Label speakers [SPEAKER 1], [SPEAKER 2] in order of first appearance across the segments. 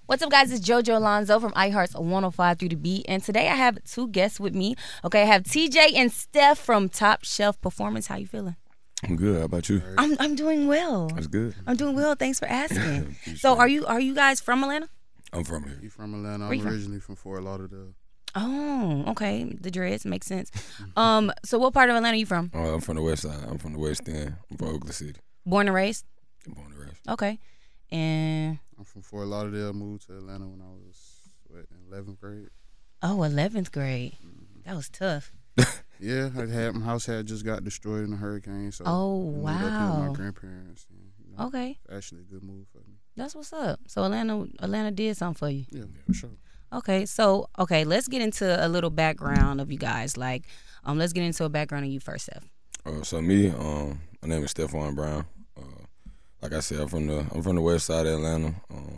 [SPEAKER 1] What's up, guys? It's Jojo Alonso from iHeart's 105 through the Beat, and today I have two guests with me. Okay, I have TJ and Steph from TopShelf Performance. How you feeling?
[SPEAKER 2] I'm good. How about you?
[SPEAKER 1] I'm doing well.
[SPEAKER 2] That's good.
[SPEAKER 1] I'm doing well. Thanks for asking. So, are you guys from Atlanta?
[SPEAKER 2] I'm from here.
[SPEAKER 3] You from Atlanta? I'm originally from Fort Lauderdale.
[SPEAKER 1] Oh, okay. The dreads makes sense. So what part of Atlanta are you from?
[SPEAKER 2] I'm from the west side. I'm from the West End. I'm from Oakland City.
[SPEAKER 1] Born and raised?
[SPEAKER 2] I'm born and raised.
[SPEAKER 1] Okay. And
[SPEAKER 3] I'm from Fort Lauderdale. Moved to Atlanta when I was in 11th grade.
[SPEAKER 1] oh, 11th grade. That was tough.
[SPEAKER 3] Yeah, my house had just got destroyed in a hurricane. So
[SPEAKER 1] Oh,
[SPEAKER 3] I moved up here
[SPEAKER 1] wow.
[SPEAKER 3] with my grandparents. And,
[SPEAKER 1] Okay.
[SPEAKER 3] actually a good move for me.
[SPEAKER 1] That's what's up. So Atlanta did something for you.
[SPEAKER 3] Yeah, for sure.
[SPEAKER 1] Okay, so let's get into a little background of you guys. Like, let's get into a background of you first, Steph.
[SPEAKER 2] So me, my name is Stephon Brown. Like I said, I'm from the west side of Atlanta.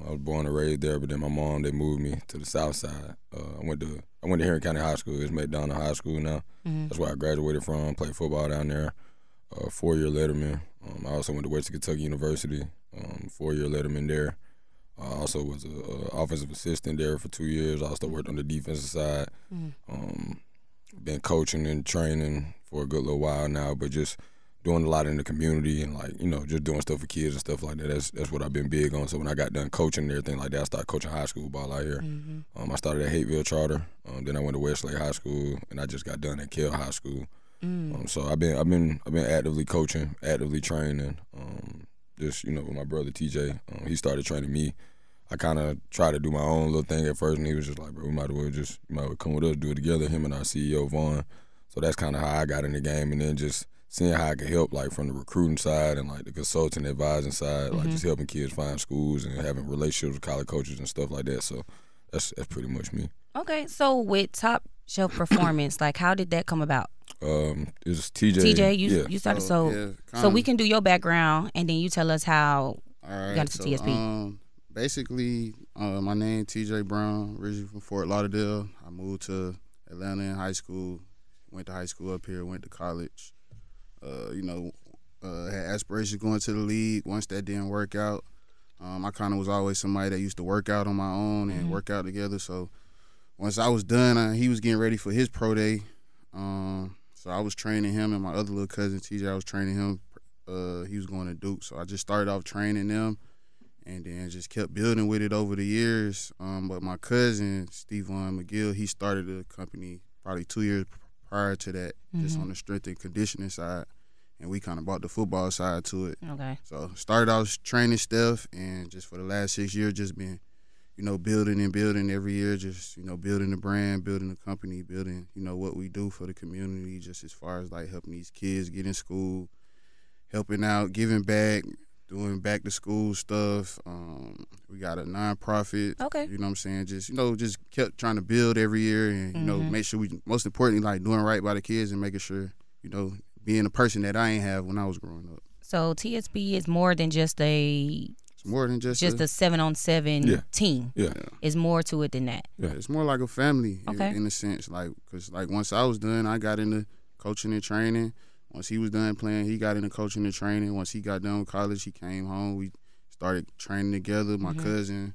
[SPEAKER 2] I was born and raised there, but then my mom, they moved me to the south side. I went to Henry County High School. It's McDonald High School now.
[SPEAKER 1] Mm-hmm.
[SPEAKER 2] That's where I graduated from. Played football down there. 4-year letterman. I also went to Western Kentucky University. 4-year letterman there. I also was an offensive assistant there for 2 years. I also worked on the defensive side. Been coaching and training for a good little while now, but just doing a lot in the community and just doing stuff for kids and stuff like that. That's what I've been big on. So when I got done coaching and everything like that, I started coaching high school ball out here. I started at Hateville Charter. Then I went to Westlake High School, and I just got done at Kell High School. So I've been actively coaching, actively training. Just with my brother TJ, he started training me. I kind of tried to do my own little thing at first, and he was just like, bro, you might as well come with us, do it together, him and our CEO, Vaughn. So that's kind of how I got in the game, and then just seeing how I could help, like, from the recruiting side and, like, the consulting, advising side, like, just helping kids find schools and having relationships with college coaches and stuff like that. So that's pretty much me.
[SPEAKER 1] Okay, so with Top Shelf Performance, like, how did that come about?
[SPEAKER 2] It's TJ.
[SPEAKER 1] TJ, you started, so we can do your background, and then you tell us how you got into TSP.
[SPEAKER 3] Basically, my name TJ Brown, originally from Fort Lauderdale. I moved to Atlanta in high school, went to high school up here, went to college. Had aspirations going to the league. Once that didn't work out, I kind of was always somebody that used to work out on my own and work out together. So once I was done, he was getting ready for his pro day. So I was training him and my other little cousin TJ. I was training him. He was going to Duke, so I just started off training them. And then just kept building with it over the years. But my cousin, Stephen McGill, he started a company probably 2 years prior to that, just on the strength and conditioning side. And we kind of brought the football side to it.
[SPEAKER 1] Okay.
[SPEAKER 3] So started out training Steph, and just for the last 6 years, just been, building and building every year, just, building the brand, building the company, building, what we do for the community, just as far as, like, helping these kids get in school, helping out, giving back, doing back to school stuff. We got a nonprofit.
[SPEAKER 1] Okay.
[SPEAKER 3] You know what I'm saying? Just just kept trying to build every year and make sure we, most importantly, like, doing right by the kids and making sure, being a person that I ain't have when I was growing up.
[SPEAKER 1] So TSP is more than just
[SPEAKER 3] It's more than just
[SPEAKER 1] a 7-on-7 team.
[SPEAKER 2] Yeah.
[SPEAKER 1] It's more to it than that.
[SPEAKER 3] Yeah, it's more like a family
[SPEAKER 1] Okay.
[SPEAKER 3] in a sense, like, because, like, once I was done, I got into coaching and training. Once he was done playing, he got into coaching and training. Once he got done with college, he came home. We started training together. My cousin,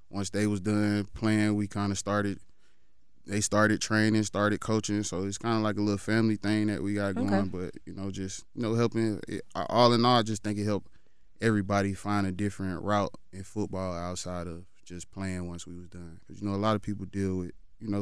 [SPEAKER 3] once they was done playing, we kind of started. They started training, started coaching. So it's kind of like a little family thing that we got going.
[SPEAKER 1] Okay.
[SPEAKER 3] But just helping. All in all, I just think it helped everybody find a different route in football outside of just playing once we was done. Because a lot of people deal with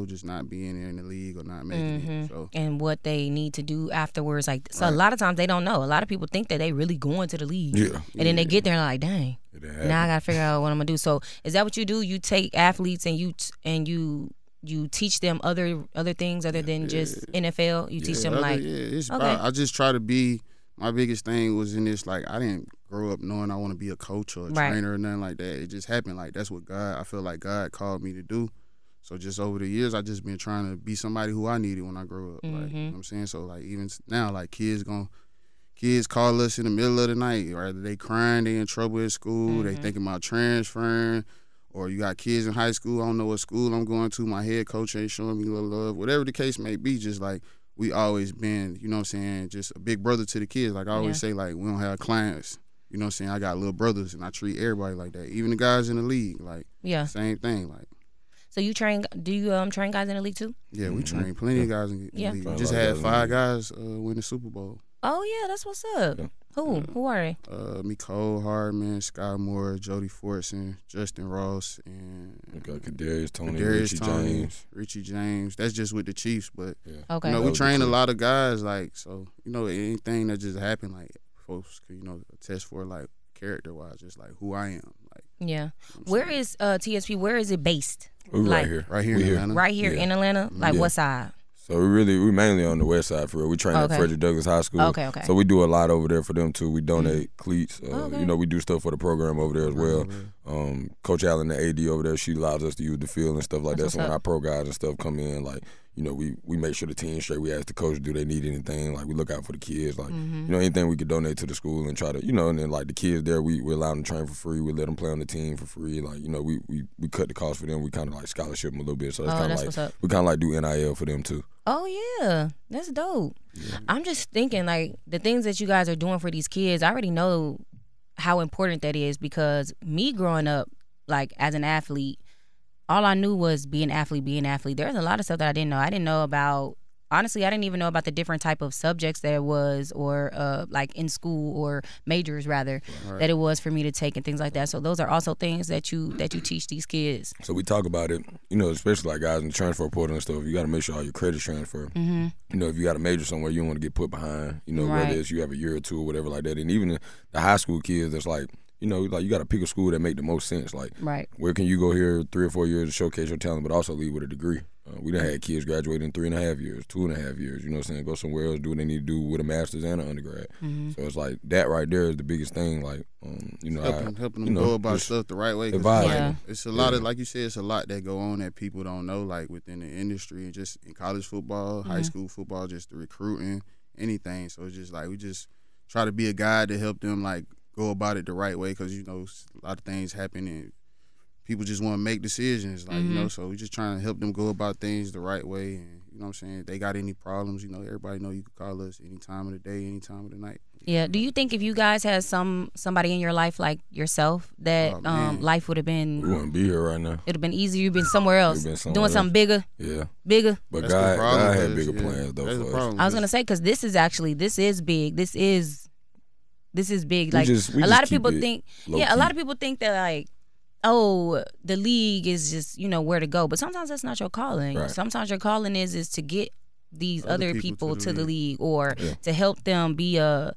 [SPEAKER 3] just not being there in the league or not making it. So.
[SPEAKER 1] And what they need to do afterwards. Like, so a lot of times they don't know. A lot of people think that they really going to the league.
[SPEAKER 2] Yeah.
[SPEAKER 1] And then they get there and like, dang, now I got to figure out what I'm going to do. So is that what you do? You take athletes and you teach them other things other than just NFL? You teach them
[SPEAKER 3] it's about, I just try to be, my biggest thing was in this, like, I didn't grow up knowing I want to be a coach or a trainer or nothing like that. It just happened. Like, that's what I feel like God called me to do. So just over the years, I just been trying to be somebody who I needed when I grew up. Like, you know what I'm saying? So, like, even now, like, kids call us in the middle of the night. Or they crying, they in trouble at school, they thinking about transferring. Or you got kids in high school, I don't know what school I'm going to, my head coach ain't showing me a little love. Whatever the case may be, just like, we always been, just a big brother to the kids. Like I always say, like, we don't have clients you know what I'm saying, I got little brothers, and I treat everybody like that. Even the guys in the league, like, same thing. Like,
[SPEAKER 1] so you train? Do you train guys in the league too?
[SPEAKER 3] Yeah, we train plenty of guys in the league. We just had 5 guys win the Super Bowl.
[SPEAKER 1] Oh yeah, that's what's up. Yeah. Who are they?
[SPEAKER 3] Nicole Hardman, Sky Moore, Jody Fortson, Justin Ross, and
[SPEAKER 2] Kadarius Toney,
[SPEAKER 3] Richie James. That's just with the Chiefs, but
[SPEAKER 1] okay.
[SPEAKER 3] You know, we train a lot of guys, like, so, you know, anything that just happened, like, folks could, you know, attest for, like, character wise, just like who I am. Like,
[SPEAKER 1] yeah. Where is TSP? Where is it based?
[SPEAKER 2] We're
[SPEAKER 1] like,
[SPEAKER 3] right here in Atlanta.
[SPEAKER 1] Right here in Atlanta? Like what side?
[SPEAKER 2] So we mainly on the west side for real. We train at Frederick Douglass High School.
[SPEAKER 1] Okay.
[SPEAKER 2] So we do a lot over there for them too. We donate cleats. You know, we do stuff for the program over there as well. Coach Allen, the AD over there, she allows us to use the field and stuff like that. So when our pro guys and stuff come in, like, you know, we make sure the team's straight. We ask the coach, do they need anything? Like, we look out for the kids. Like, you know, anything we could donate to the school and try to, you know, and then, like, the kids there, we allow them to train for free. We let them play on the team for free. Like, you know, we cut the cost for them. We kind of, like, scholarship them a little bit. So it's kind of like, we kind of, like, do NIL for them, too.
[SPEAKER 1] Oh, yeah. That's dope. Yeah. I'm just thinking, like, the things that you guys are doing for these kids, I already know how important that is, because me growing up, like, as an athlete, all I knew was be an athlete. There's a lot of stuff that I didn't know. I didn't know about, honestly, I didn't even know about the different type of subjects there was, or like in school, or majors rather, that it was for me to take and things like that. So those are also things that you teach these kids.
[SPEAKER 2] So we talk about it, you know, especially like guys in the transfer portal and stuff. You got to make sure all your credits transfer.
[SPEAKER 1] Mm-hmm.
[SPEAKER 2] You know, if you got a major somewhere, you don't want to get put behind. You know, whether it's you have a year or two or whatever like that. And even the high school kids, that's like, you know, like, you got to pick a school that make the most sense. Like, where can you go here 3 or 4 years to showcase your talent, but also leave with a degree? We done had kids graduate in 3.5 years, 2.5 years. You know what I'm saying? Go somewhere else, do what they need to do with a master's and an undergrad. Mm-hmm. So it's like that right there is the biggest thing. Like, you know,
[SPEAKER 3] helping them go about stuff the right way. It's a lot of, like you said, it's a lot that go on that people don't know, like within the industry and just in college football, high school football, just the recruiting, anything. So it's just like we just try to be a guide to help them, like, go about it the right way, because, you know, a lot of things happen and people just want to make decisions, like, you know, so we just trying to help them go about things the right way. And, you know what I'm saying, if they got any problems, you know, everybody know you can call us any time of the day, any time of the night.
[SPEAKER 1] Yeah. Do you think if you guys had somebody in your life like yourself that life would have been...
[SPEAKER 2] We wouldn't be here right now.
[SPEAKER 1] It would have been easier. You've been somewhere else, doing something bigger.
[SPEAKER 2] Yeah.
[SPEAKER 1] Bigger.
[SPEAKER 2] But God had bigger plans, though, for us.
[SPEAKER 1] I was going to say, because this is big. This is big. Like, a lot of people think, a lot of people think that, like, oh, the league is just, you know, where to go. But sometimes that's not your calling. Right. Sometimes your calling is to get these other people to the league, or to help them be a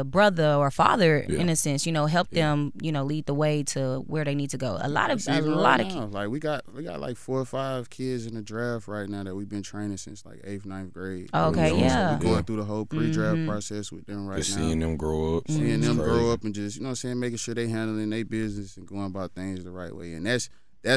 [SPEAKER 1] brother or father in a sense, you know, help them, you know, lead the way to where they need to go. A lot of
[SPEAKER 3] like we got like 4 or 5 kids in the draft right now that we've been training since like 8th, 9th grade.
[SPEAKER 1] Okay,
[SPEAKER 3] you know, so we're going through the whole pre-draft process with them right
[SPEAKER 2] just
[SPEAKER 3] now.
[SPEAKER 2] Seeing them grow up.
[SPEAKER 3] Seeing them grow up and just, you know what I'm saying, making sure they handling their business and going about things the right way. And that's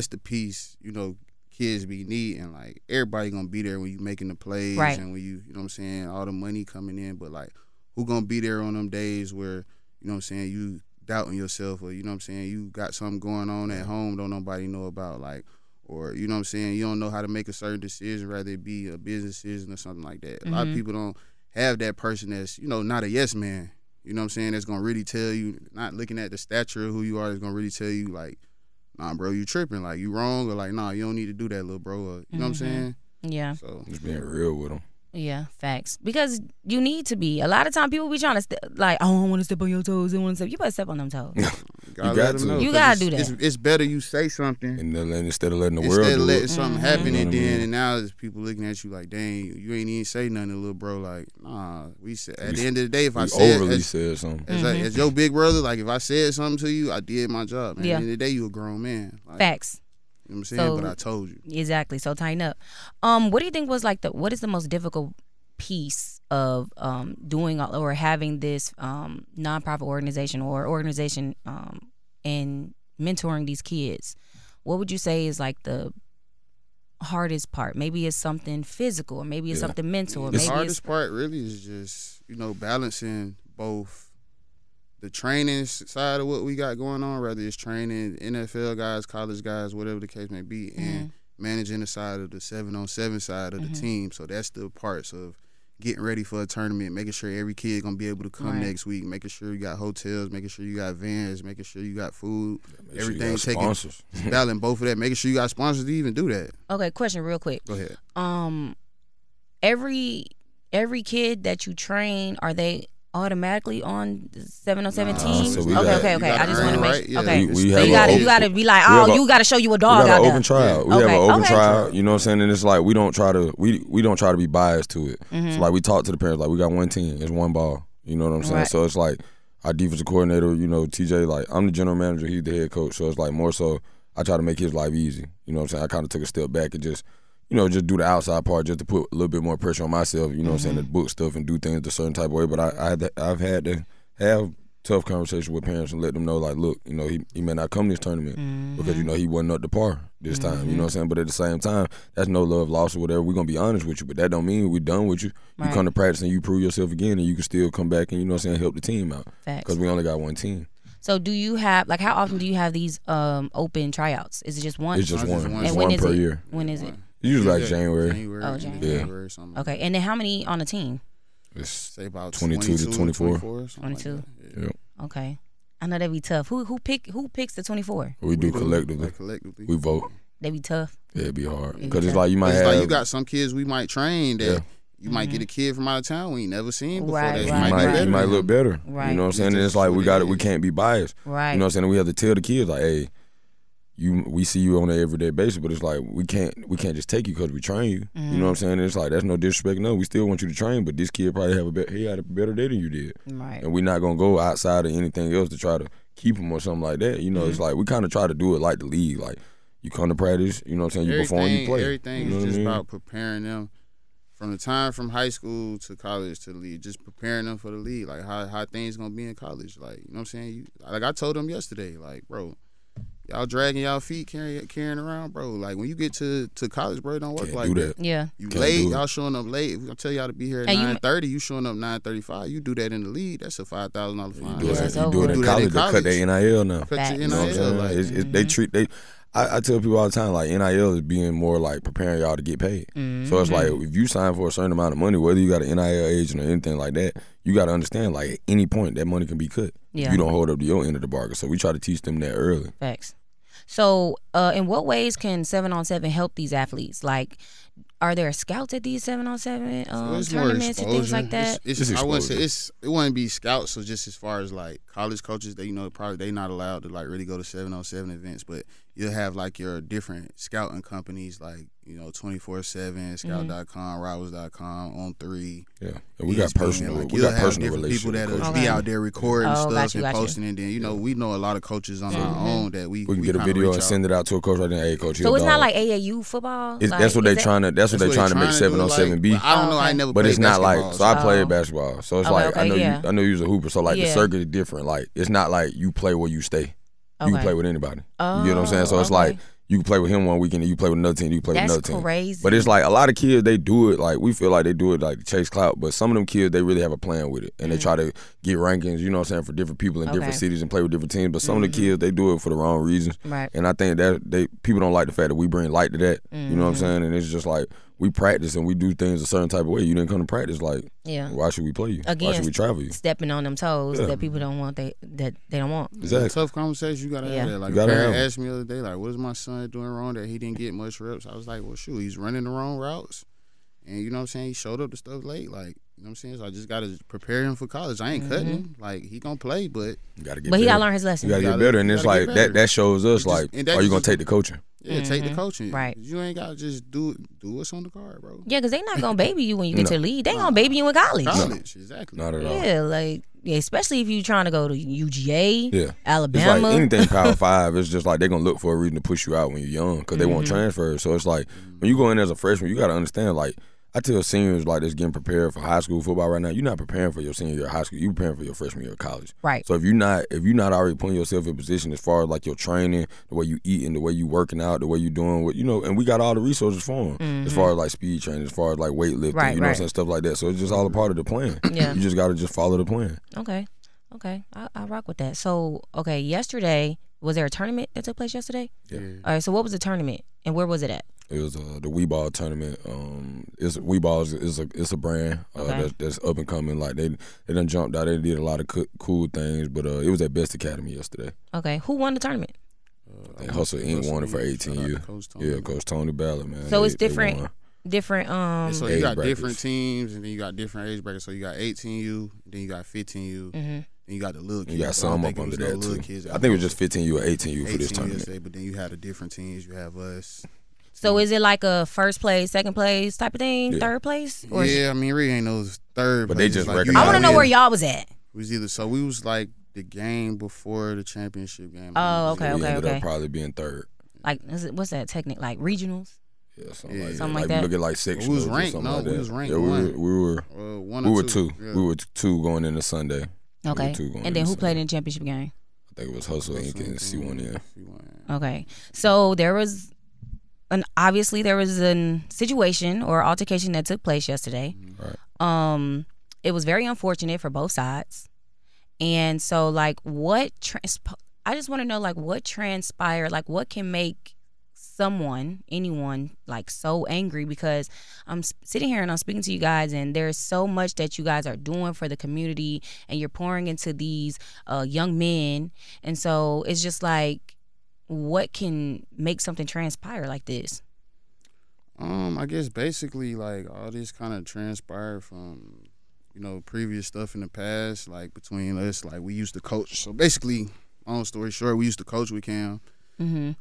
[SPEAKER 3] the piece, you know, kids be needing. Like, everybody gonna be there when you making the plays and when you know what I'm saying, all the money coming in, but like, who gonna be there on them days where, you know what I'm saying, you doubting yourself, or, you know what I'm saying, you got something going on at home don't nobody know about, like, or, you know what I'm saying, you don't know how to make a certain decision, rather it be a business decision or something like that. A lot of people don't have that person that's, you know, not a yes man, you know what I'm saying, that's gonna really tell you, not looking at the stature of who you are, that's gonna really tell you, like, nah, bro, you tripping, like, you wrong, or like, nah, you don't need to do that, little bro, or, you know what I'm saying?
[SPEAKER 1] Yeah.
[SPEAKER 3] So
[SPEAKER 2] just being real with them.
[SPEAKER 1] Yeah, facts. Because you need to be. A lot of time people be trying to like, oh, I don't want to step on your toes. I want to step. You better step on them toes.
[SPEAKER 3] You got to.
[SPEAKER 1] You gotta do that.
[SPEAKER 3] It's better you say something,
[SPEAKER 2] and then instead of letting the world do it.
[SPEAKER 3] Instead of letting something happen, and now there's people looking at you like, dang, you ain't even say nothing, little bro. Like, nah, we said at the end of the day, if I
[SPEAKER 2] said something,
[SPEAKER 3] as your big brother, like, if I said something to you, I did my job. At the end of the day, you a grown man. Like,
[SPEAKER 1] facts.
[SPEAKER 3] You know what I'm saying? But I told you.
[SPEAKER 1] Exactly. So tighten up. What do you think was like what is the most difficult piece of doing or having this nonprofit organization and mentoring these kids? What would you say is like the hardest part? Maybe it's something physical, or maybe it's something mental. Or
[SPEAKER 3] the
[SPEAKER 1] maybe
[SPEAKER 3] hardest part really is just, you know, balancing both the training side of what we got going on, whether it's training NFL guys, college guys, whatever the case may be, and managing the side of the 7-on-7 side of the team. So that's the parts of getting ready for a tournament, making sure every kid gonna be able to come next week, making sure you got hotels, making sure you got vans, making sure you got food, everything taking
[SPEAKER 2] sponsors.
[SPEAKER 3] battling both of that, making sure you got sponsors to even do that.
[SPEAKER 1] Okay, question real quick.
[SPEAKER 3] Go ahead.
[SPEAKER 1] Every kid that you train, are they automatically on the 707 team?
[SPEAKER 2] So
[SPEAKER 1] okay. I just want to make
[SPEAKER 3] yeah.
[SPEAKER 1] okay.
[SPEAKER 2] We
[SPEAKER 1] So you gotta be like, you gotta show you a
[SPEAKER 2] We
[SPEAKER 1] dog
[SPEAKER 2] got
[SPEAKER 1] out
[SPEAKER 2] an
[SPEAKER 1] there.
[SPEAKER 2] open trial. We have an open trial. You know what I'm saying? And it's like we don't try to we don't try to be biased to it. So like we talk to the parents like we got one team, it's one ball. You know what I'm saying?
[SPEAKER 1] Right.
[SPEAKER 2] So it's like our defensive coordinator, you know, TJ, like I'm the general manager, he's the head coach. So it's like more so I try to make his life easy. You know what I'm saying? I kind of took a step back and just just do the outside part just to put a little bit more pressure on myself, you know what I'm saying, to book stuff and do things a certain type of way. But I've had to have tough conversations with parents and let them know, like, look, he may not come to this tournament because, he wasn't up to par this time, you know what I'm saying? But at the same time, that's no love lost or whatever. We're going to be honest with you, but that don't mean we're done with you. You come to practice and you prove yourself again and you can still come back and, help the team out. Because we only got one team.
[SPEAKER 1] So do you have, like, how often do you have these open tryouts? Is it just once?
[SPEAKER 2] It's just one.
[SPEAKER 1] And
[SPEAKER 2] It's
[SPEAKER 1] when
[SPEAKER 2] one
[SPEAKER 1] is
[SPEAKER 2] per
[SPEAKER 1] it?
[SPEAKER 2] year.
[SPEAKER 1] When is it?
[SPEAKER 2] Usually like January.
[SPEAKER 3] January, something like
[SPEAKER 1] Okay, and then how many on a team?
[SPEAKER 2] It's
[SPEAKER 3] say about
[SPEAKER 2] 22 to 24.
[SPEAKER 1] 22.
[SPEAKER 3] Like
[SPEAKER 2] Yep.
[SPEAKER 1] Okay. I know that'd be tough. Who picks the 24?
[SPEAKER 2] We do collectively. We vote.
[SPEAKER 1] They be tough.
[SPEAKER 2] Yeah, it'd be hard. Because it's like you might have.
[SPEAKER 3] Like you got some kids we might train that you might get a kid from out of town we ain't never seen before.
[SPEAKER 1] Right,
[SPEAKER 3] That
[SPEAKER 2] He might look better.
[SPEAKER 1] Right.
[SPEAKER 2] You know what I'm saying? And it's like we can't be biased.
[SPEAKER 1] Right.
[SPEAKER 2] You know what I'm saying? We have to tell the kids like, hey, we see you on an everyday basis, but it's like we can't just take you because we train you. You know what I'm saying? And it's like that's no disrespect. No, we still want you to train, but this kid probably had a better day than you did.
[SPEAKER 1] Right.
[SPEAKER 2] And we're not gonna go outside of anything else to try to keep him or something like that. It's like we kind of try to do it like the league. Like you come to practice, you know what I'm saying? You perform, you play.
[SPEAKER 3] Everything is just about preparing them from the time from high school to college to the league. Just preparing them for the league, like how things gonna be in college. Like you know what I'm saying? Like I told them yesterday, like bro. Y'all dragging y'all feet carrying around, bro. Like when you get to college, bro, it don't work
[SPEAKER 2] Can't
[SPEAKER 3] like
[SPEAKER 2] do
[SPEAKER 3] that.
[SPEAKER 1] Yeah.
[SPEAKER 3] You late, y'all showing up late. If I tell y'all to be here at 9:30, you showing up 9:35. You do that in the league, that's a $5,000 fine.
[SPEAKER 2] You do it in college. They cut their NIL now.
[SPEAKER 3] Cut your
[SPEAKER 2] You know what I'm
[SPEAKER 3] NIL.
[SPEAKER 2] saying? They treat I tell people all the time, like NIL is being more like preparing y'all to get paid. So it's like if you sign for a certain amount of money, whether you got an NIL agent or anything like that, you got to understand like at any point that money can be cut.
[SPEAKER 1] Yeah.
[SPEAKER 2] If you don't hold up to your end of the bargain. So we try to teach them that early.
[SPEAKER 1] Facts. So, in what ways can 7-on-7 help these athletes? Like, are there scouts at these 7-on-7 tournaments and things like that?
[SPEAKER 3] I wouldn't say it wouldn't be scouts. So just as far as like college coaches, they probably they not allowed to like really go to 7-on-7 events, but you'll have like your different scouting companies like 24/7, Scout.com, Rivals.com, On3.
[SPEAKER 2] Yeah, and we got personal.
[SPEAKER 3] Like,
[SPEAKER 2] we got personal
[SPEAKER 3] different people
[SPEAKER 2] relationships.
[SPEAKER 3] that'll be out there recording stuff and
[SPEAKER 1] gotcha.
[SPEAKER 3] posting, and then we know a lot of coaches on our own that we
[SPEAKER 2] can get a video and send it out to a coach right there. Hey, coach,
[SPEAKER 1] so it's not like AAU football.
[SPEAKER 2] That's what they're trying to. That's what they're trying to make 7-on-7 be.
[SPEAKER 3] I don't know. I never.
[SPEAKER 2] But it's not like.
[SPEAKER 3] basketball,
[SPEAKER 2] So I played basketball. So it's like I know you was a hooper. So like the
[SPEAKER 1] Yeah.
[SPEAKER 2] circuit is different. Like it's not like you play where you stay. You
[SPEAKER 1] Okay.
[SPEAKER 2] can play with anybody. You get what I'm saying? So it's like you can play with him one weekend and you play with another team, you play with another team.
[SPEAKER 1] That's crazy.
[SPEAKER 2] But it's like a lot of kids, they do it like we feel like they do it like to chase clout, but some of them kids they really have a plan with it. And they try to get rankings, you know what I'm saying, for different people in different cities and play with different teams. But some of the kids they do it for the wrong reasons.
[SPEAKER 1] Right.
[SPEAKER 2] And I think that people don't like the fact that we bring light to that. You know what I'm saying? And it's just like we practice and we do things a certain type of way. You didn't come to practice, like why should we play you?
[SPEAKER 1] Again,
[SPEAKER 2] why should we travel you?
[SPEAKER 1] Stepping on them toes that people don't want, that they don't want.
[SPEAKER 2] Exactly.
[SPEAKER 3] Tough conversation. You gotta have that. Like a parent asked me the other day, like, what is my son doing wrong that he didn't get much reps? I was like, well, shoot, he's running the wrong routes. And you know what I'm saying? He showed up to stuff late. Like, you know what I'm saying? So I just gotta prepare him for college. I ain't cutting him. Like, he gonna play, but
[SPEAKER 2] you gotta get
[SPEAKER 1] he
[SPEAKER 2] better.
[SPEAKER 1] gotta learn his lesson.
[SPEAKER 2] You gotta get better. And it's like that shows us like, are you gonna take the coaching?
[SPEAKER 3] Yeah, take the coaching.
[SPEAKER 1] Right.
[SPEAKER 3] You ain't gotta just do what's on the card, bro.
[SPEAKER 1] Yeah, because they not gonna baby you when you get to the league. They gonna baby you in college.
[SPEAKER 3] College, exactly.
[SPEAKER 2] Not at all.
[SPEAKER 1] Yeah, like especially if you trying to go to UGA, Alabama.
[SPEAKER 2] It's like anything Power 5, it's just like they're going to look for a reason to push you out when you're young because they want transfers. So it's like when you go in as a freshman, you got to understand, like, I tell seniors like that's getting prepared for high school football right now, you're not preparing for your senior year of high school. You're preparing for your freshman year of college.
[SPEAKER 1] Right.
[SPEAKER 2] So if you're not already putting yourself in position as far as like your training, the way you eating, the way you working out, the way you doing what and we got all the resources for them as far as like speed training, as far as like weightlifting, you know what I'm saying, stuff like that. So it's just all a part of the plan.
[SPEAKER 1] Yeah.
[SPEAKER 2] You just got to just follow the plan.
[SPEAKER 1] Okay, I rock with that. So yesterday was there a tournament that took place yesterday?
[SPEAKER 2] Yeah.
[SPEAKER 1] All right. So what was the tournament and where was it at?
[SPEAKER 2] It was the Wii Ball tournament. It's Wii Ball is a brand that's up and coming. Like they done jumped out. They did a lot of cool things, but it was at Best Academy yesterday.
[SPEAKER 1] Okay, who won the tournament?
[SPEAKER 2] I think Hustle Inc. won it for 18U. Yeah, Coach Tony Ballard, man.
[SPEAKER 1] So it's different.
[SPEAKER 3] So you got
[SPEAKER 2] brackets.
[SPEAKER 3] Different teams, and then you got different age brackets. So you got 18U, then you got 15U, then you got the little kids.
[SPEAKER 2] You got some up under that too. I think it was just 15U or 18U for this tournament.
[SPEAKER 3] But then you have the different teams. You have us.
[SPEAKER 1] So is it like a first place, second place type of thing, third place?
[SPEAKER 3] Or I mean, really ain't no third.
[SPEAKER 2] But
[SPEAKER 3] place.
[SPEAKER 2] they just
[SPEAKER 3] like
[SPEAKER 2] recognize.
[SPEAKER 1] I want to know where y'all was at.
[SPEAKER 3] We was like the game before the championship game.
[SPEAKER 1] Oh, okay.
[SPEAKER 2] We ended up probably being third.
[SPEAKER 1] Like, what's that technique? Like regionals?
[SPEAKER 2] Yeah, something
[SPEAKER 1] like
[SPEAKER 2] that.
[SPEAKER 1] that.
[SPEAKER 2] Look at like sectionals.
[SPEAKER 3] We was ranked.
[SPEAKER 2] No,
[SPEAKER 3] we was ranked.
[SPEAKER 2] Yeah, we were
[SPEAKER 3] one or two. Yeah.
[SPEAKER 2] We were two going into Sunday.
[SPEAKER 1] Okay. And then who played in the championship game?
[SPEAKER 2] I think it was Hustle Inc. and C1N.
[SPEAKER 1] Okay. So obviously there was a situation or altercation that took place yesterday.
[SPEAKER 2] Right.
[SPEAKER 1] It was very unfortunate for both sides. And so like I just want to know like what transpired, like what can make anyone like so angry, because I'm sitting here and I'm speaking to you guys and there's so much that you guys are doing for the community and you're pouring into these young men. And so it's just like, what can make something transpire like this?
[SPEAKER 3] I guess basically like all this kind of transpired from, previous stuff in the past, like between us, like we used to coach. So basically, long story short, we used to coach with Cam. Mm-hmm.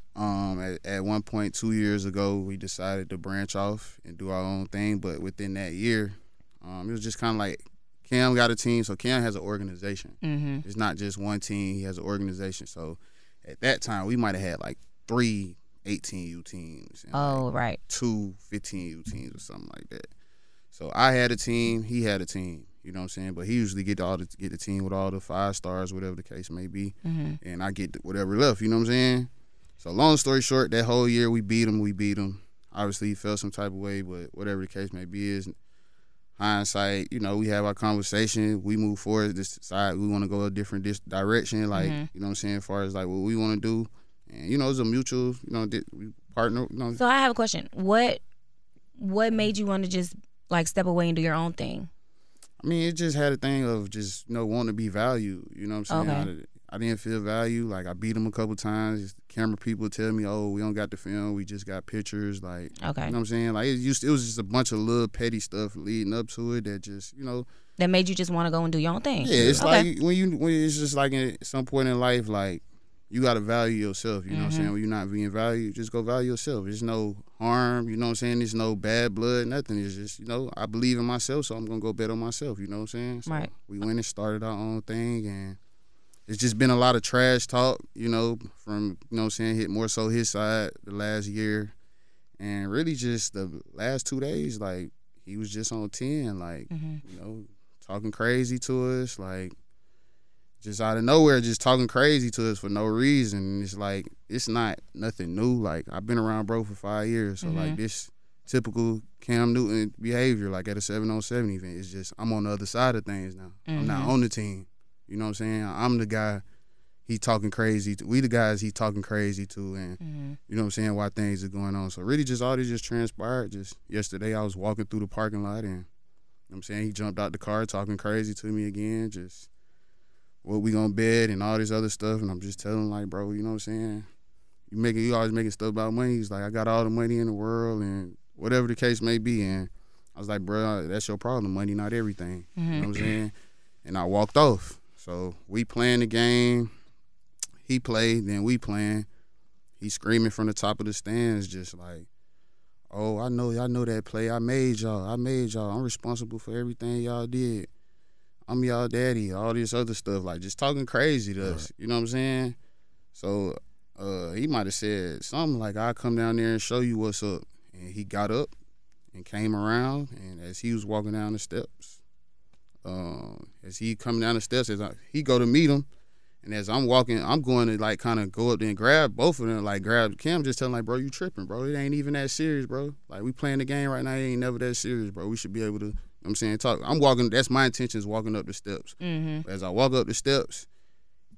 [SPEAKER 3] At one point 2 years ago, we decided to branch off and do our own thing. But within that year, it was just kind of like Cam got a team. So Cam has an organization. Mm-hmm. It's not just one team. He has an organization. So at that time, we might have had like 3 18U teams. And
[SPEAKER 1] right.
[SPEAKER 3] 2 15U teams or something like that. So I had a team. He had a team. You know what I'm saying? But he usually get the team with all the 5 stars, whatever the case may be. Mm-hmm. And I get whatever left. You know what I'm saying? So long story short, that whole year we beat him. Obviously he felt some type of way, but whatever the case may be is hindsight. We have our conversation. We move forward, decide we want to go a different direction. Like, you know what I'm saying, as far as like what we want to do. And, it's a mutual, we partner.
[SPEAKER 1] So I have a question. What made you want to just like step away and do your own thing?
[SPEAKER 3] I mean, it just had a thing of just, wanting to be valued. You know what I'm saying?
[SPEAKER 1] Okay.
[SPEAKER 3] I didn't feel value. Like, I beat him a couple times. Camera people tell me, oh, we don't got the film. We just got pictures. Like,
[SPEAKER 1] okay.
[SPEAKER 3] You know what I'm saying? Like, it was just a bunch of little petty stuff leading up to it that just,
[SPEAKER 1] that made you just want to go and do your own thing.
[SPEAKER 3] Yeah, it's like when it's just like at some point in life, like, you got to value yourself. You know what I'm saying? When you're not being valued, just go value yourself. There's no harm. You know what I'm saying? There's no bad blood, nothing. It's just, I believe in myself, so I'm going to go bet on myself. You know what I'm saying? So
[SPEAKER 1] right.
[SPEAKER 3] We went and started our own thing, and it's just been a lot of trash talk, from, what I'm saying, hit more so his side the last year. And really just the last 2 days, like, he was just on 10, like, talking crazy to us, like, just out of nowhere, just talking crazy to us for no reason. And it's like, it's not nothing new. Like, I've been around bro for 5 years. So, like, this typical Cam Newton behavior, like at a 7-on-7 event, it's just, I'm on the other side of things now. I'm not on the team. You know what I'm saying? I'm the guy he talking crazy to. We the guys he talking crazy to. And, you know what I'm saying, why things are going on. So, really just all this just transpired. Just yesterday, I was walking through the parking lot and, you know what I'm saying, he jumped out the car talking crazy to me again. Just what we gonna bet and all this other stuff, and I'm just telling him, like, bro, you know what I'm saying? You always making stuff about money. He's like, I got all the money in the world and whatever the case may be. And I was like, bro, that's your problem. Money not everything. You know what I'm saying? And I walked off. So we playing the game. He played, then we playing. He screaming from the top of the stands, just like, oh, I know that play. I made y'all. I'm responsible for everything y'all did. I'm y'all daddy, all this other stuff, like just talking crazy to us. You know what I'm saying? So he might have said something like, I'll come down there and show you what's up. And he got up and came around, and as he was walking down the steps, as he coming down the steps, he go to meet him, and as I'm walking, I'm going to like kind of go up there and grab both of them, like grab Cam, just telling like, bro, you tripping, bro. It ain't even that serious, bro. Like, we playing the game right now, it ain't never that serious, bro. We should be able to, I'm saying, talk. I'm walking, that's my intention, is walking up the steps. As I walk up the steps,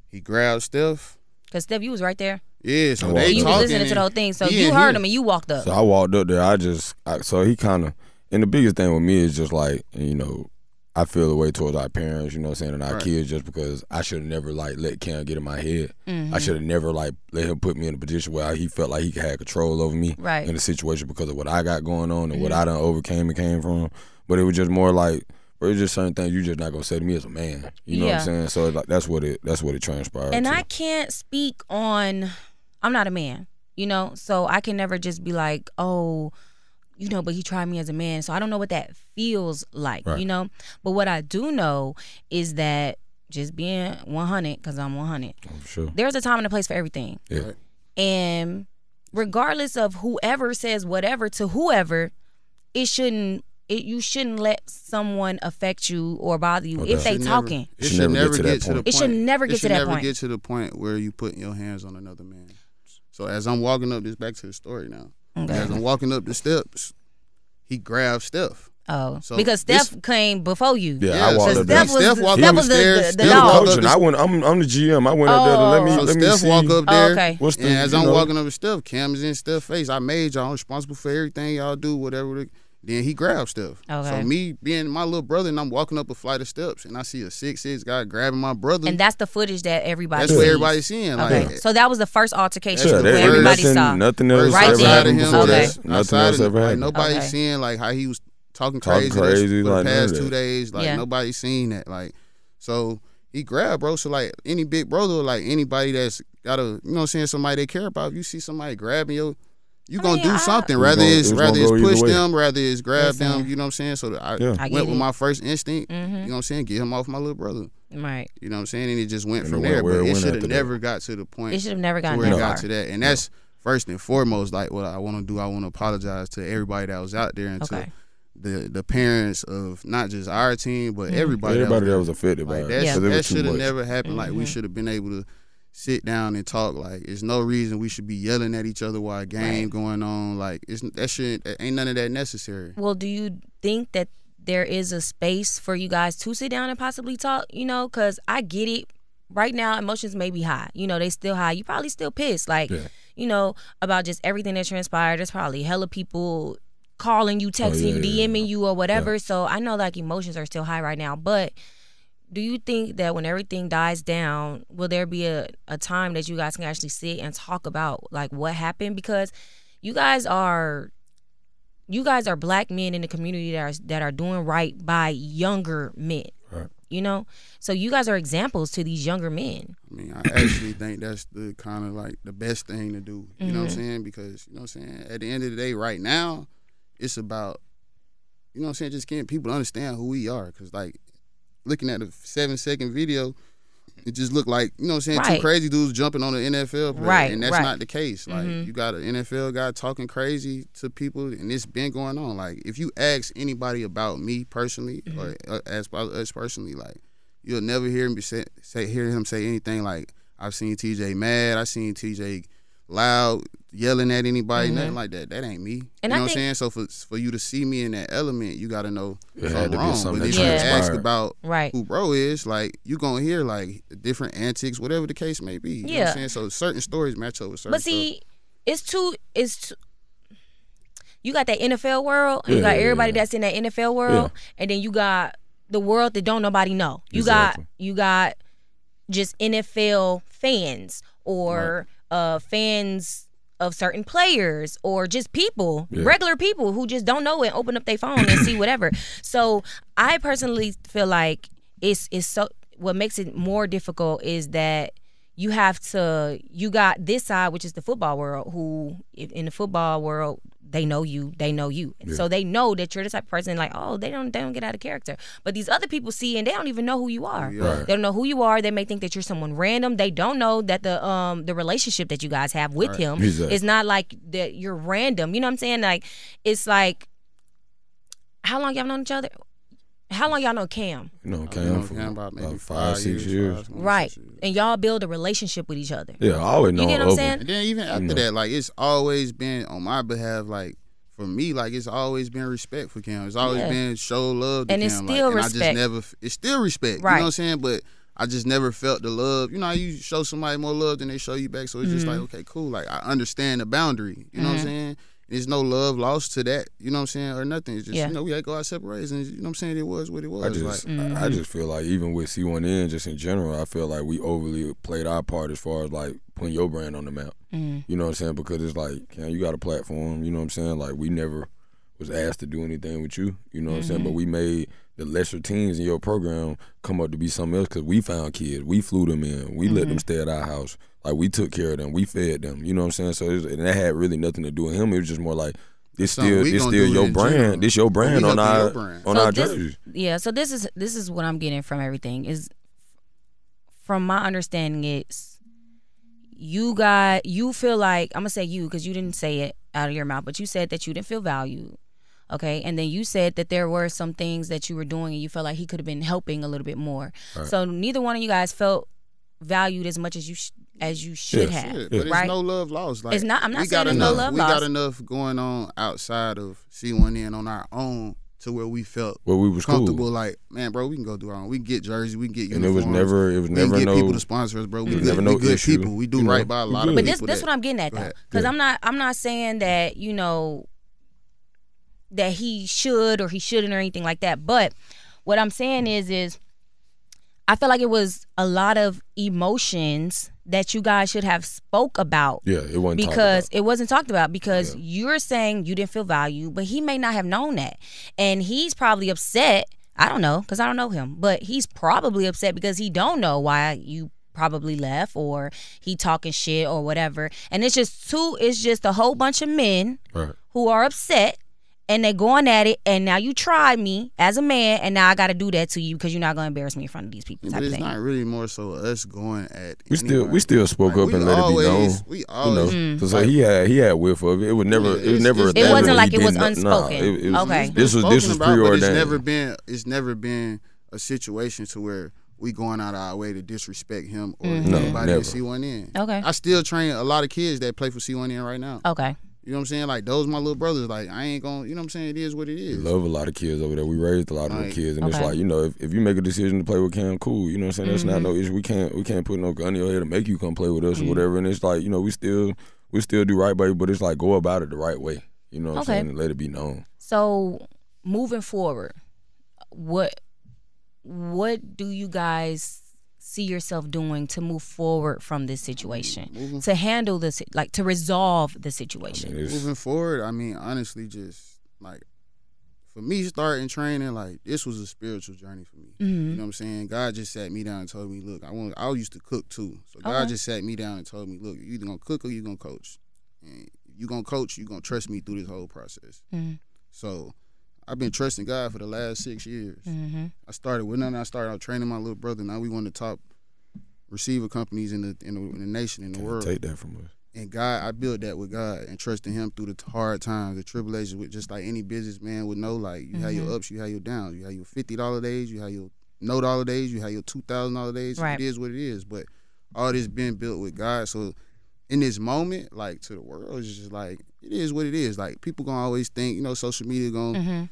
[SPEAKER 3] he grabs Steph.
[SPEAKER 1] Because Steph, you was right there?
[SPEAKER 3] Yeah, so
[SPEAKER 2] I
[SPEAKER 3] they
[SPEAKER 2] walked
[SPEAKER 1] You
[SPEAKER 2] up.
[SPEAKER 1] was
[SPEAKER 3] talking.
[SPEAKER 1] listening to the whole thing, so
[SPEAKER 3] he
[SPEAKER 1] you
[SPEAKER 3] in
[SPEAKER 1] heard
[SPEAKER 3] here.
[SPEAKER 1] him and you walked up.
[SPEAKER 2] So I walked up there. So he kind of, and the biggest thing with me is just like, you know, I feel the way towards our parents, you know what I'm saying, and our
[SPEAKER 3] Right.
[SPEAKER 2] kids, just because I should have never like let Cam get in my head.
[SPEAKER 1] Mm-hmm.
[SPEAKER 2] I should have never like let him put me in a position where he felt like he had control over me
[SPEAKER 1] Right.
[SPEAKER 2] in the situation because of what I got going on and what I done overcame and came from. But it was just more like, bro, it's just certain things you just not gonna say to me as a man. You know what I'm saying? So like, that's what it transpired.
[SPEAKER 1] And
[SPEAKER 2] to.
[SPEAKER 1] I can't speak on, I'm not a man, you know, so I can never just be like, oh, you know, but he tried me as a man. So I don't know what that feels like,
[SPEAKER 2] Right.
[SPEAKER 1] you know. But what I do know is that just being 100, because I'm 100,
[SPEAKER 2] For sure.
[SPEAKER 1] there's a time and a place for everything.
[SPEAKER 2] Yeah.
[SPEAKER 3] Right.
[SPEAKER 1] And regardless of whoever says whatever to whoever, you shouldn't let someone affect you or bother you if they
[SPEAKER 3] Should
[SPEAKER 1] talking.
[SPEAKER 3] It should never get to the point.
[SPEAKER 1] It should never get to that
[SPEAKER 3] It should never
[SPEAKER 1] point.
[SPEAKER 3] get to the point where you putting your hands on another man. So as I'm walking up, this back to the story now.
[SPEAKER 1] Okay.
[SPEAKER 3] As I'm walking up the steps, he grabbed Steph.
[SPEAKER 1] Oh,
[SPEAKER 3] So
[SPEAKER 1] because Steph came before you.
[SPEAKER 2] Yeah, I walked
[SPEAKER 1] So
[SPEAKER 2] up there.
[SPEAKER 1] Steph
[SPEAKER 3] walked
[SPEAKER 1] Steph
[SPEAKER 3] up
[SPEAKER 1] was
[SPEAKER 3] the stairs.
[SPEAKER 1] the
[SPEAKER 3] Steph
[SPEAKER 2] I'm
[SPEAKER 3] walked
[SPEAKER 1] dog.
[SPEAKER 3] up
[SPEAKER 2] coaching.
[SPEAKER 3] the-
[SPEAKER 2] I'm the GM. I went up there to let me
[SPEAKER 3] So
[SPEAKER 2] let me
[SPEAKER 3] Steph
[SPEAKER 2] see.
[SPEAKER 3] walk up there.
[SPEAKER 1] Oh, okay.
[SPEAKER 2] What's the,
[SPEAKER 3] And as
[SPEAKER 2] you
[SPEAKER 3] I'm
[SPEAKER 2] know,
[SPEAKER 3] walking up to Steph, Cam is in Steph's face. I made y'all responsible for everything y'all do, whatever. Then he grabbed Steph.
[SPEAKER 1] Okay.
[SPEAKER 3] So me being my little brother, and I'm walking up a flight of steps, and I see a 6'6" guy grabbing my brother.
[SPEAKER 1] And that's the footage that everybody
[SPEAKER 3] That's
[SPEAKER 1] sees.
[SPEAKER 3] what everybody's seeing.
[SPEAKER 1] Okay,
[SPEAKER 3] Like,
[SPEAKER 1] so that was the first altercation
[SPEAKER 3] Yeah,
[SPEAKER 1] where
[SPEAKER 3] there-
[SPEAKER 1] everybody
[SPEAKER 2] nothing,
[SPEAKER 1] saw.
[SPEAKER 2] Nothing else
[SPEAKER 1] Right
[SPEAKER 2] ever
[SPEAKER 1] there.
[SPEAKER 2] happened
[SPEAKER 3] him,
[SPEAKER 2] before
[SPEAKER 1] Okay.
[SPEAKER 2] this. Nothing
[SPEAKER 3] outside
[SPEAKER 2] else
[SPEAKER 3] of,
[SPEAKER 2] ever
[SPEAKER 3] like,
[SPEAKER 2] happened.
[SPEAKER 3] nobody's
[SPEAKER 1] Okay.
[SPEAKER 3] seeing like how he was talking
[SPEAKER 2] Talking
[SPEAKER 3] crazy,
[SPEAKER 2] crazy,
[SPEAKER 3] for the
[SPEAKER 2] like, none
[SPEAKER 3] past
[SPEAKER 2] of
[SPEAKER 3] 2
[SPEAKER 2] that.
[SPEAKER 3] days. Like
[SPEAKER 1] Yeah.
[SPEAKER 3] nobody's seen that. Like so he grabbed, bro. So like any big brother, like anybody that's got a, you know what I'm saying, somebody they care about. If you see somebody grabbing you
[SPEAKER 1] I
[SPEAKER 3] gonna
[SPEAKER 1] mean,
[SPEAKER 3] do
[SPEAKER 1] I-
[SPEAKER 3] something.
[SPEAKER 2] It was
[SPEAKER 3] rather
[SPEAKER 2] gonna-
[SPEAKER 3] it's
[SPEAKER 2] it was
[SPEAKER 3] rather
[SPEAKER 2] gonna
[SPEAKER 3] it's
[SPEAKER 2] go either
[SPEAKER 3] push
[SPEAKER 2] way.
[SPEAKER 3] them, rather it's grab them.
[SPEAKER 1] Listen.
[SPEAKER 3] You know what I'm saying? So I
[SPEAKER 1] I get
[SPEAKER 3] went with
[SPEAKER 1] it.
[SPEAKER 3] my first instinct.
[SPEAKER 1] Mhm.
[SPEAKER 3] You know what I'm saying? Get him off my little brother.
[SPEAKER 1] Right.
[SPEAKER 3] You know what I'm saying? And it just went
[SPEAKER 2] And
[SPEAKER 3] from
[SPEAKER 2] it went
[SPEAKER 3] there.
[SPEAKER 2] where
[SPEAKER 3] But
[SPEAKER 2] it
[SPEAKER 3] it
[SPEAKER 2] went
[SPEAKER 3] should
[SPEAKER 2] after
[SPEAKER 3] have
[SPEAKER 2] that.
[SPEAKER 3] never got to the point
[SPEAKER 1] It should have never
[SPEAKER 3] to
[SPEAKER 1] gotten
[SPEAKER 3] where
[SPEAKER 1] that
[SPEAKER 3] it
[SPEAKER 1] far.
[SPEAKER 3] got to that. And that's first and foremost, like what I want to do. I want to apologize to everybody that was out there and
[SPEAKER 1] Okay.
[SPEAKER 3] to the parents of not just our team, but
[SPEAKER 1] Mhm.
[SPEAKER 3] everybody
[SPEAKER 2] Everybody that was affected by
[SPEAKER 3] like
[SPEAKER 2] it.
[SPEAKER 3] that.
[SPEAKER 1] Yeah.
[SPEAKER 2] 'Cause it
[SPEAKER 3] That
[SPEAKER 2] was too
[SPEAKER 3] should have
[SPEAKER 2] much.
[SPEAKER 3] never happened. Like we
[SPEAKER 1] Mhm.
[SPEAKER 3] should have been able to sit down and talk. Like it's no reason we should be yelling at each other while a game
[SPEAKER 1] Right.
[SPEAKER 3] going on. Like ain't none of that necessary.
[SPEAKER 1] Well, do you think that there is a space for you guys to sit down and possibly talk? You know, because I get it. Right now, emotions may be high. You know, they still high. You probably still pissed. Like,
[SPEAKER 2] Yeah.
[SPEAKER 1] you know, about just everything that transpired. There's probably hella people calling you, texting you, DMing you, or whatever. So I know like emotions are still high right now. But do you think that when everything dies down, will there be a time that you guys can actually sit and talk about like what happened? Because you guys are black men in the community that are doing right by younger men.
[SPEAKER 2] Right.
[SPEAKER 1] You know? So you guys are examples to these younger men.
[SPEAKER 3] I mean, I actually think that's the kind of like the best thing to do. You know what I'm
[SPEAKER 1] Mhm.
[SPEAKER 3] saying? Because you know what I'm saying. At the end of the day, right now, it's about, you know what I'm saying, just getting people to understand who we are. Because like looking at a 7-second video, it just looked like, you know what I'm saying,
[SPEAKER 1] Right.
[SPEAKER 3] two crazy dudes jumping on an NFL player.
[SPEAKER 1] Right,
[SPEAKER 3] And that's
[SPEAKER 1] right.
[SPEAKER 3] not the case. Like,
[SPEAKER 1] Mhm.
[SPEAKER 3] you got an NFL guy talking crazy to people, and it's been going on. Like, if you ask anybody about me personally, or as us personally, like, you'll never hear him hear him say anything like, I've seen TJ mad, I seen TJ loud, yelling at anybody, nothing like that. That ain't me.
[SPEAKER 1] And
[SPEAKER 3] you
[SPEAKER 1] I
[SPEAKER 3] know what I'm
[SPEAKER 1] think-
[SPEAKER 3] saying? So for you to see me in that element, you got to know
[SPEAKER 2] It had
[SPEAKER 3] something
[SPEAKER 2] to be
[SPEAKER 3] wrong.
[SPEAKER 2] something
[SPEAKER 3] But
[SPEAKER 2] that
[SPEAKER 3] if you ask
[SPEAKER 2] transpired.
[SPEAKER 3] about
[SPEAKER 1] Right.
[SPEAKER 3] who bro is, like, you gonna hear like different antics, whatever the case may be. You know what
[SPEAKER 1] Yeah.
[SPEAKER 3] I'm saying? So certain stories match up with certain
[SPEAKER 1] But see, it's too you got that NFL world, and you got
[SPEAKER 2] Yeah,
[SPEAKER 1] everybody
[SPEAKER 2] yeah.
[SPEAKER 1] that's in that NFL world, and then you got the world that don't nobody know.
[SPEAKER 2] Exactly.
[SPEAKER 1] You got just NFL fans or fans of certain players or just people,
[SPEAKER 2] Yeah.
[SPEAKER 1] regular people who just don't know and open up their phone and see whatever. So I personally feel like it's so what makes it more difficult is that you got this side, which is the football world, who in the football world, they know you.
[SPEAKER 2] Yeah.
[SPEAKER 1] So they know that you're the type of person like, oh, they don't get out of character. But these other people see and they don't even know who you are.
[SPEAKER 3] Yeah.
[SPEAKER 2] Right.
[SPEAKER 1] They don't know who you are. They may think that you're someone random. They don't know that the relationship that you guys have with
[SPEAKER 3] Right.
[SPEAKER 1] him
[SPEAKER 2] Exactly.
[SPEAKER 1] is not like that you're random. You know what I'm saying? Like, it's like, how long y'all known each other? How long y'all know Cam?
[SPEAKER 2] You know,
[SPEAKER 3] I
[SPEAKER 2] Cam
[SPEAKER 3] know
[SPEAKER 2] for
[SPEAKER 3] Cam about maybe
[SPEAKER 2] about
[SPEAKER 3] 5-6 years.
[SPEAKER 1] Right. And y'all build a relationship with each other.
[SPEAKER 2] Yeah, I always know.
[SPEAKER 1] You get what I'm
[SPEAKER 2] of
[SPEAKER 1] saying?
[SPEAKER 2] him.
[SPEAKER 3] And then even after
[SPEAKER 2] know.
[SPEAKER 3] that, like, it's always been on my behalf, like, for me, like, it's always been respect for Cam. It's always
[SPEAKER 1] Yeah.
[SPEAKER 3] been show love to
[SPEAKER 1] And
[SPEAKER 3] Cam.
[SPEAKER 1] it's still
[SPEAKER 3] like,
[SPEAKER 1] respect.
[SPEAKER 3] And I just never, it's still respect. You
[SPEAKER 1] Right.
[SPEAKER 3] know what I'm saying? But I just never felt the love. You know how you show somebody more love than they show you back. So it's just like, okay, cool. Like, I understand the boundary. You know what I'm saying? There's no love lost to that. You know what I'm saying? Or nothing. It's just, you know, we had to go our separate ways. And, you know what I'm saying? It was what it was.
[SPEAKER 2] I just feel like even with C1N, just in general, I feel like we overly played our part as far as, like, putting your brand on the map. You know what I'm saying? Because it's like, you got a platform. You know what I'm saying? Like, we never was asked to do anything with you. You know what I'm saying? But we made the lesser teams in your program come up to be something else because we found kids. We flew them in. We let them stay at our house. Like, we took care of them. We fed them. You know what I'm saying? So and that had really nothing to do with him. It was just more like, it's still your brand. This your brand on our jerseys.
[SPEAKER 1] Yeah, so this is what I'm getting from everything. Is from my understanding, it's you feel like, I'm going to say you because you didn't say it out of your mouth, but you said that you didn't feel valued. Okay, and then you said that there were some things that you were doing and you felt like he could have been helping a little bit more. Right. So neither one of you guys felt valued as much as you should have.
[SPEAKER 3] Yeah, but
[SPEAKER 1] right?
[SPEAKER 3] It's no love lost. Like,
[SPEAKER 1] it's not. I'm not saying there's no love lost.
[SPEAKER 3] We got enough going on outside of C1N on our own to where we felt
[SPEAKER 2] we was
[SPEAKER 3] comfortable.
[SPEAKER 2] Cool.
[SPEAKER 3] Like, man, bro, we can go do our own. We can get jerseys. We can get uniforms.
[SPEAKER 2] And it was never
[SPEAKER 3] we can get
[SPEAKER 2] no
[SPEAKER 3] people to sponsor us, bro. We good,
[SPEAKER 2] never no
[SPEAKER 3] good
[SPEAKER 2] issue.
[SPEAKER 3] people. We do right by a lot of
[SPEAKER 1] but
[SPEAKER 3] people.
[SPEAKER 1] But this what I'm getting at though, because I'm not saying that that he should or he shouldn't or anything like that. But what I'm saying is I feel like it was a lot of emotions that you guys should have spoke about.
[SPEAKER 2] Yeah, it wasn't
[SPEAKER 1] because it wasn't talked about because you're saying you didn't feel valued, but he may not have known that, and he's probably upset. I don't know because I don't know him, but he's probably upset because he don't know why you probably left or he talking shit or whatever. And it's just a whole bunch of men who are upset. And they going at it, and now you tried me as a man, and now I got to do that to you because you're not going to embarrass me in front of these people.
[SPEAKER 3] But it's not really more so us going at.
[SPEAKER 2] We still spoke up and let it be known.
[SPEAKER 3] We always.
[SPEAKER 2] So he had whiff of it. It was never. It
[SPEAKER 1] wasn't like it was unspoken. Okay.
[SPEAKER 2] This was preordained.
[SPEAKER 3] It's never been a situation to where we going out of our way to disrespect him or anybody at C1N.
[SPEAKER 1] Okay.
[SPEAKER 3] I still train a lot of kids that play for C1N right now.
[SPEAKER 1] Okay.
[SPEAKER 3] You know what I'm saying? Like, those my little brothers. Like, I ain't gonna, you know what I'm saying? It is what it is.
[SPEAKER 2] We love a lot of kids over there. We raised a lot of the kids. And it's like, if you make a decision to play with Cam, cool. You know what I'm saying? That's not no issue. We can't put no gun in your head to make you come play with us or whatever. And it's like, we still do right by you, but it's like, go about it the right way. You know what I'm saying? And let it be known.
[SPEAKER 1] So, moving forward, what do you guys see yourself doing to move forward from this situation, to handle this, like to resolve the situation?
[SPEAKER 3] Moving forward, I mean, honestly, just like for me starting training, like this was a spiritual journey for me. You know what I'm saying? God just sat me down and told me, look, I used to cook too. So God just sat me down and told me, look, you either gonna cook or you gonna coach. And you gonna coach, you gonna trust me through this whole process. So I've been trusting God for the last 6 years. I started out training my little brother. Now we one of the top receiver companies in the nation, in the world.
[SPEAKER 2] Take that from us.
[SPEAKER 3] And God, I built that with God and trusting Him through the hard times, the tribulations. With just like any businessman would know, like you have your ups, you have your downs. You have your $50 days, you have your no dollar days, you have your $2,000 days. Right. It is what it is. But all this been built with God. So in this moment, like to the world, it's just like it is what it is. Like people gonna always think, social media gonna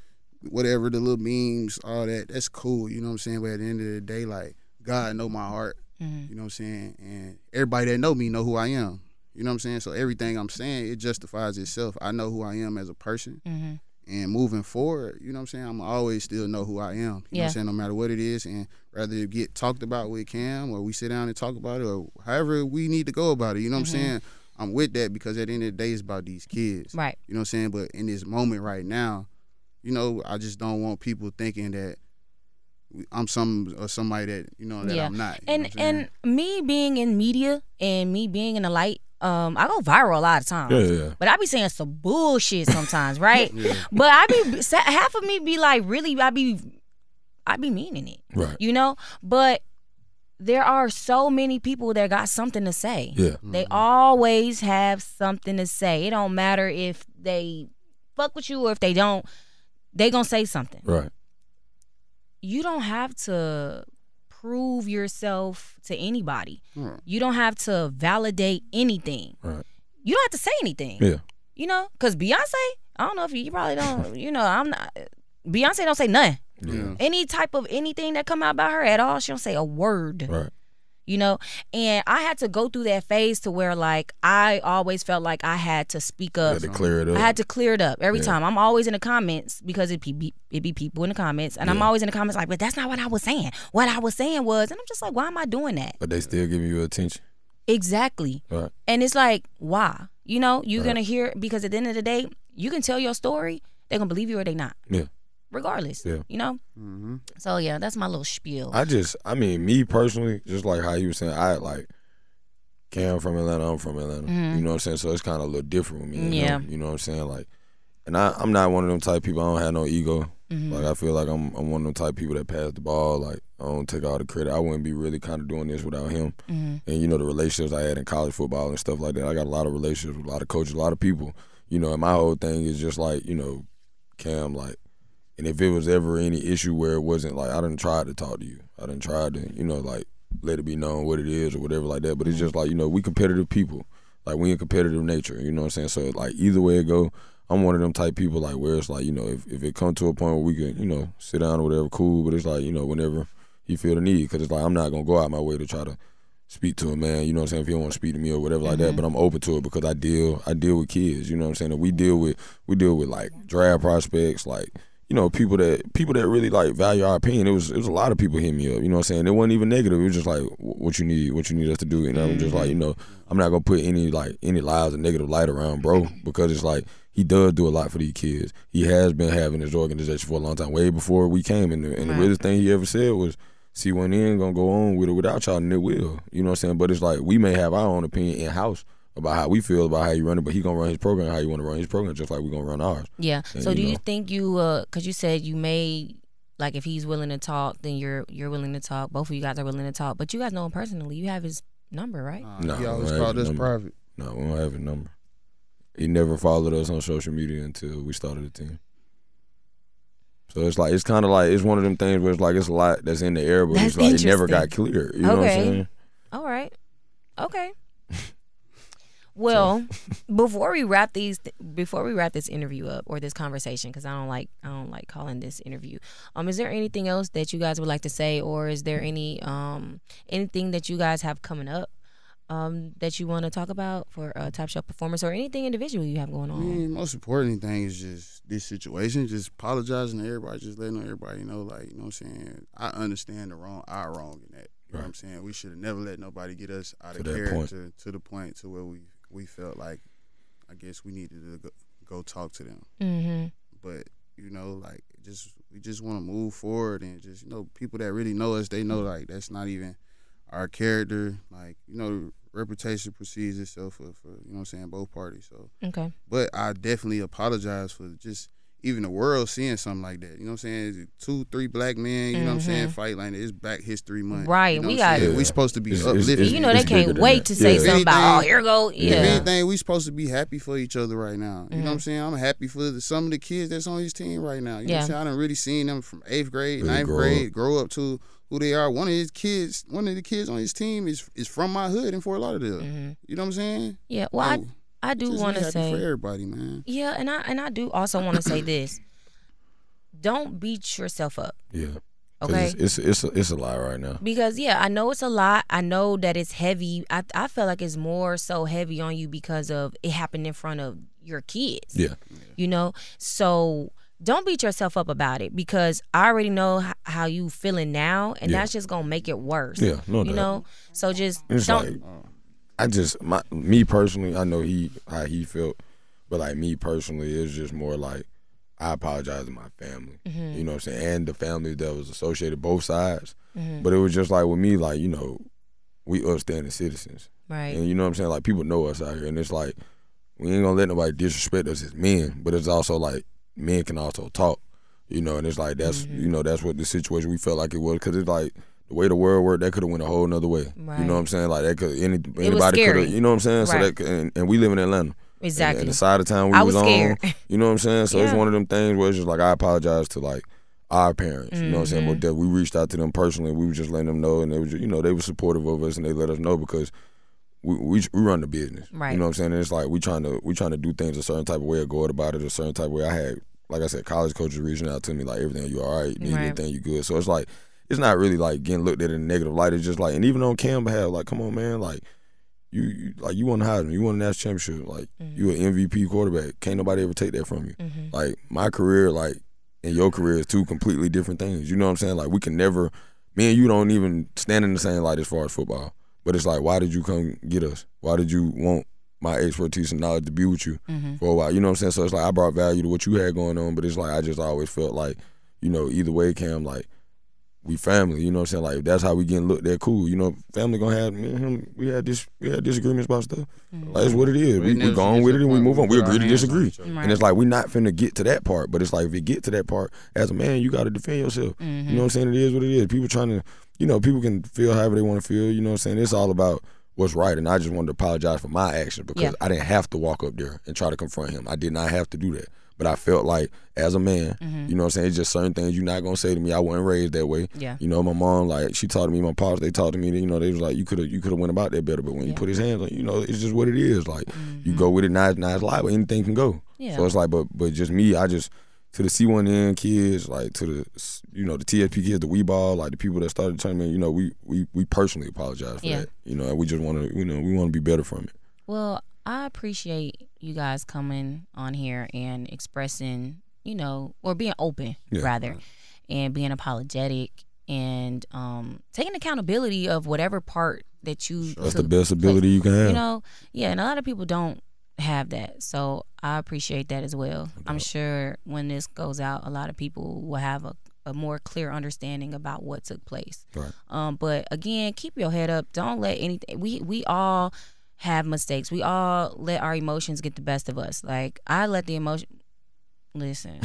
[SPEAKER 3] whatever, the little memes, all that. That's cool. You know what I'm saying? But at the end of the day, like God know my heart. You know what I'm saying? And everybody that know me know who I am. You know what I'm saying? So everything I'm saying, it justifies itself. I know who I am as a person. And moving forward, you know what I'm saying? I'm always still know who I am. You know what I'm saying? No matter what it is. And rather it get talked about with Cam or we sit down and talk about it or however we need to go about it. You know what I'm saying? I'm with that because at the end of the day, it's about these kids. Right. You know what I'm saying? But in this moment right now, I just don't want people thinking that I'm somebody that, that I'm not.
[SPEAKER 1] And me being in media and me being in the light, I go viral a lot of times. Yeah. But I be saying some bullshit sometimes, right? But half of me be like, really, I be meaning it. Right. But there are so many people that got something to say. Yeah. They always have something to say. It don't matter if they fuck with you or if they don't, they gonna say something. Right. You don't have to prove yourself to anybody. You don't have to validate anything. Right. You don't have to say anything. Yeah. Because Beyonce, I don't know if you probably don't, I'm not, Beyonce don't say nothing. Any type of anything that come out about her at all, she don't say a word.
[SPEAKER 2] Right.
[SPEAKER 1] You know, and I had to go through that phase to where like I always felt like I had to speak up.
[SPEAKER 2] You had to clear it up.
[SPEAKER 1] I had to clear it up every time. I'm always in the comments because it be people in the comments, and I'm always in the comments like, but that's not what I was saying. What I was saying was, and I'm just like, why am I doing that?
[SPEAKER 2] But they still giving you attention.
[SPEAKER 1] Exactly.
[SPEAKER 2] Right.
[SPEAKER 1] And it's like, why? You know, you're gonna hear, because at the end of the day, you can tell your story, they're gonna believe you or they not.
[SPEAKER 2] Yeah.
[SPEAKER 1] Regardless.
[SPEAKER 2] Yeah.
[SPEAKER 1] You know?
[SPEAKER 3] Mm-hmm.
[SPEAKER 1] So yeah, that's my little spiel.
[SPEAKER 2] I mean, me personally, just like how you were saying, I like Cam from Atlanta, I'm from Atlanta.
[SPEAKER 1] Mm-hmm.
[SPEAKER 2] You know what I'm saying? So it's kind of a little different with me. And
[SPEAKER 1] Yeah.
[SPEAKER 2] him, you know what I'm saying? Like, and I'm not one of them type people. I don't have no ego.
[SPEAKER 1] Mm-hmm.
[SPEAKER 2] Like, I feel like I'm one of them type people that pass the ball. Like, I don't take all the credit. I wouldn't be really kind of doing this without him.
[SPEAKER 1] Mm-hmm.
[SPEAKER 2] And, you know, the relationships I had in college football and stuff like that. I got a lot of relationships with a lot of coaches, a lot of people. You know, and my whole thing is just like, you know, Cam, like, and if it was ever any issue where it wasn't like, I done tried to talk to you. I done tried to, you know, like, let it be known what it is or whatever like that. But it's just like, you know, we competitive people. Like, we in competitive nature, you know what I'm saying? So, like, either way it go, I'm one of them type people, like, where it's like, you know, if it come to a point where we can, you know, sit down or whatever, cool. But it's like, you know, whenever he feel the need. Because it's like, I'm not going to go out my way to try to speak to a man, you know what I'm saying, if he don't want to speak to me or whatever like that, but I'm open to it because I deal with kids, you know what I'm saying, and we deal with like draft prospects, like, you know, people that really like value our opinion. It was a lot of people hitting me up, you know what I'm saying, it wasn't even negative, it was just like, what you need us to do, and I'm just like, you know, I'm not gonna put any lies or negative light around bro, because it's like, he does do a lot for these kids. He has been having his organization for a long time, way before we came, and the realest thing he ever said was, C1N gonna go on with or without y'all, and it will. You know what I'm saying? But it's like, we may have our own opinion in-house about how we feel about how you run it, but he gonna run his program how you want to run his program, just like we gonna run ours.
[SPEAKER 1] Yeah.
[SPEAKER 2] And,
[SPEAKER 1] so do you
[SPEAKER 2] know,
[SPEAKER 1] think you, because you said you may, like, if he's willing to talk, then you're willing to talk. Both of you guys are willing to talk. But you guys know him personally. You have his number, right?
[SPEAKER 2] No,
[SPEAKER 3] he always called us private.
[SPEAKER 2] No, we don't have his number. He never followed us on social media until we started the team. So it's like, it's kind of like, it's one of them things where it's like, it's a lot that's in the air, but it's like, it never got clear. You know what I'm saying?
[SPEAKER 1] All right. Okay. Well, before we wrap this interview up, or this conversation, because I don't like calling this interview. Is there anything else that you guys would like to say, or is there anything that you guys have coming up that you want to talk about for TopShelf performance, or anything individual you have going on?
[SPEAKER 3] I mean, most important thing is just this situation, just apologizing to everybody, just letting everybody know, like, you know what I'm saying, I understand our wrong in that. You know what I'm saying? We should have never let nobody get us out of character to the point to where we felt like, I guess we needed to go talk to them. Mm-hmm. But, you know, like, we just want to move forward, and just, you know, people that really know us, they know, like, that's not even our character. Like, you know, reputation precedes itself for you know what I'm saying, both parties. So okay. But I definitely apologize for just even the world seeing something like that. You know what I'm saying? 2-3 black men, you know what I'm saying, fight like that. It's Black History Month.
[SPEAKER 1] Right.
[SPEAKER 3] You know
[SPEAKER 1] we
[SPEAKER 3] supposed to be uplifting.
[SPEAKER 1] You know, they can't wait to say something about, here go. Yeah.
[SPEAKER 3] If anything, we supposed to be happy for each other right now. You know what I'm saying? I'm happy for some of the kids that's on his team right now. You know what I'm saying? I done really seen them from 8th grade, 9th grade, grow up to who they are. One of the kids on his team is from my hood in Fort Lauderdale. You know what I'm saying?
[SPEAKER 1] Yeah. Well, I do want to say
[SPEAKER 3] for everybody, man.
[SPEAKER 1] Yeah, and I do also want to say this. Don't beat yourself up.
[SPEAKER 2] Yeah.
[SPEAKER 1] Okay.
[SPEAKER 2] It's a lot right now.
[SPEAKER 1] Because I know it's a lot. I know that it's heavy. I feel like it's more so heavy on you because of it happened in front of your kids.
[SPEAKER 2] Yeah.
[SPEAKER 1] You know? So don't beat yourself up about it, because I already know how you feeling now, and that's just gonna make it worse.
[SPEAKER 2] Yeah, no doubt.
[SPEAKER 1] You know? So just
[SPEAKER 2] it's
[SPEAKER 1] don't
[SPEAKER 2] like, me personally, I know how he felt, but like me personally, it's just more like, I apologize to my family, you know what I'm saying, and the family that was associated, both sides. But it was just like, with me, like, you know, we upstanding citizens.
[SPEAKER 1] Right.
[SPEAKER 2] And you know what I'm saying, like, people know us out here, and it's like, we ain't gonna let nobody disrespect us as men, but it's also like, men can also talk, you know, and it's like, that's, you know, that's what the situation we felt like it was, because it's like, the way the world worked, that could have went a whole nother way. Right. You know what I'm saying? Like, that could, anybody could have, you know what I'm saying? Right. So that, and we live in Atlanta.
[SPEAKER 1] Exactly.
[SPEAKER 2] And the side of town we was scared on, you know what I'm saying? So it's one of them things where it's just like, I apologize to, like, our parents, you know what I'm saying? But that we reached out to them personally, we were just letting them know, and they was, you know, they were supportive of us, and they let us know, because we run the business. Right. You know what I'm saying? And it's like, we trying to do things a certain type of way, or go about it a certain type of way. I had like I said, college coaches reaching out to me like, everything, you all right? Need
[SPEAKER 1] Right.
[SPEAKER 2] anything, you good? So it's like, it's not really like getting looked at in a negative light. It's just like, and even on Cam behalf, like, come on, man, like you won the Heisman, you won the national championship, like you an MVP quarterback. Can't nobody ever take that from you. Like my career, like and your career is two completely different things. You know what I'm saying? Like we can never, me and you don't even stand in the same light as far as football. But it's like, why did you come get us? Why did you want my expertise and knowledge to be with you for a while? You know what I'm saying? So it's like I brought value to what you had going on, but it's like I just always felt like, you know, either way, Cam, like we family. You know what I'm saying? Like that's how we getting looked at. Cool. You know, family gonna have me and him. We had disagreements about stuff. Like it's what it is. We go on with it and we move on. We agree to disagree. And it's like we not finna get to that part. But it's like if you get to that part, as a man, you got to defend yourself. You know what I'm saying? It is what it is. People trying to, you know, people can feel however they want to feel. You know what I'm saying? It's all about what's right. And I just wanted to apologize for my actions because I didn't have to walk up there and try to confront him. I did not have to do that. But I felt like, as a man, you know what I'm saying, it's just certain things you're not going to say to me. I wasn't raised that way.
[SPEAKER 1] Yeah.
[SPEAKER 2] You know, my mom, like, she taught me, my pops, they taught me, you know, they was like, you could have went about that better. But when you put his hands on, you know, it's just what it is. Like, you go with it, now it's liable. Anything can go. Yeah. So it's like, but just me, I just, to the C1N kids, like, to the, you know, the TSP kids, the Wee Ball, like, the people that started the tournament, you know, we personally apologize for that. You know, and we just want to, you know, we want to be better from it.
[SPEAKER 1] Well, I appreciate you guys coming on here and expressing, you know, or being open rather, and being apologetic and taking accountability of whatever part that you.
[SPEAKER 2] That's the best ability you can have.
[SPEAKER 1] You know, and a lot of people don't have that, so I appreciate that as well. I'm sure when this goes out, a lot of people will have a more clear understanding about what took place.
[SPEAKER 2] Right.
[SPEAKER 1] But again, keep your head up. Don't let anything. We all have mistakes. We all let our emotions get the best of us. Like I let the emotion. Listen,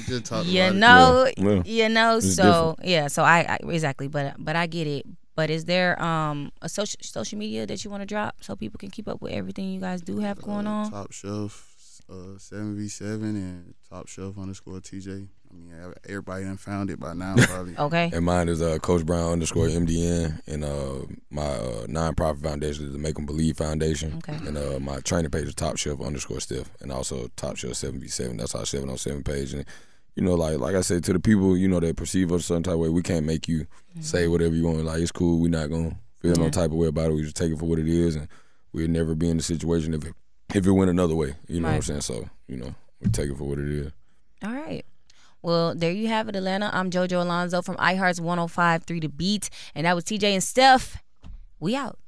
[SPEAKER 3] just talk
[SPEAKER 1] you
[SPEAKER 3] about
[SPEAKER 1] know,
[SPEAKER 3] it.
[SPEAKER 1] you know.
[SPEAKER 2] It's
[SPEAKER 1] So different. So I exactly, but I get it. But is there a social media that you want to drop so people can keep up with everything you guys do have going on?
[SPEAKER 3] TopShelf 7v7 and TopShelf_TJ. I mean, everybody done found it by now, probably.
[SPEAKER 1] Okay.
[SPEAKER 2] And mine is Coach Brown _MDN, and my nonprofit foundation is the Make 'Em Believe Foundation.
[SPEAKER 1] Okay.
[SPEAKER 2] And my training page is TopShelf _Steph, and also TopShelf 7v7. That's our 7on7 page. And you know, like I said, to the people, you know, that perceive us a certain type of way, we can't make you say whatever you want. Like it's cool. We're not gonna feel no type of way about it. We just take it for what it is, and we'll never be in the situation if it went another way. You know what I'm saying? So you know, we take it for what it is.
[SPEAKER 1] All right. Well, there you have it, Atlanta. I'm Jojo Alonso from iHeart's 105.3 The Beat, and that was TJ and Steph. We out.